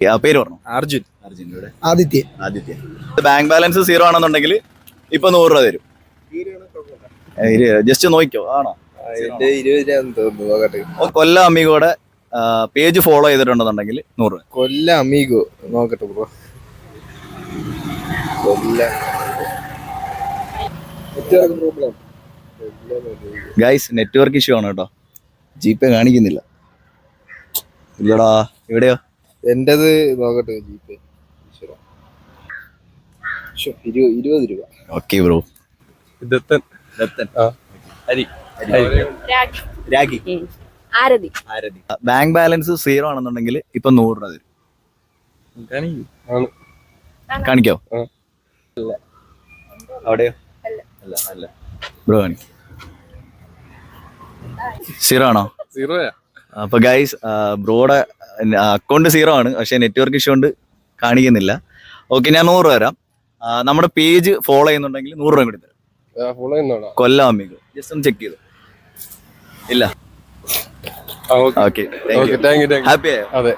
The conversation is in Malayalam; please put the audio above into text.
പേര് പറഞ്ഞു. അർജുൻ. ആദിത്യ. ബാങ്ക് ബാലൻസ് 0 ആണെന്നുണ്ടെങ്കിൽ ഇപ്പൊ 100 രൂപ തരും. ജസ്റ്റ് നോക്കിക്കോ. ആണോ? കൊല്ലം അമീഗോടെ പേജ് ഫോളോ ചെയ്തിട്ടുണ്ടെന്നുണ്ടെങ്കിൽ 100 രൂപ. കൊല്ലം അമീഗോ നോക്കട്ടെ ബ്രോ. ഗൈസ് നെറ്റ്വർക്ക് ഇഷ്യൂ ആണ് കേട്ടോ. ജിപേ കാണിക്കുന്നില്ല. ഇല്ലടാ. എവിടെയോ? എന്റേത് നോക്കട്ടെ. ജിപേ 20 രൂപ. Okay bro. ബാങ്ക് ബാലൻസ് 0 ആണെന്നുണ്ടെങ്കിൽ ഇപ്പൊ 100 രൂപ തരും. കാണിക്കോ? അവിടെയോ? ബ്രോ കാണിക്കും. 0 ആണോ? 0. അപ്പൊ ഗൈസ് ബ്രോയുടെ അക്കൗണ്ട് 0 ആണ്, പക്ഷെ നെറ്റ്വർക്ക് ഇഷ്യൂ കൊണ്ട് കാണിക്കുന്നില്ല. ഓക്കെ, ഞാൻ 100 രൂപ തരാം. നമ്മുടെ പേജ് ഫോളോ ചെയ്യുന്നുണ്ടെങ്കിൽ 100 രൂപ കൂടി തരാം. കൊല്ലം അമ്മീഗോ. ജസ്റ്റ് ഒന്ന് ചെക്ക് ചെയ്തു. ഇല്ല. ഓക്കെ, ഹാപ്പി ആയോ? അതെ.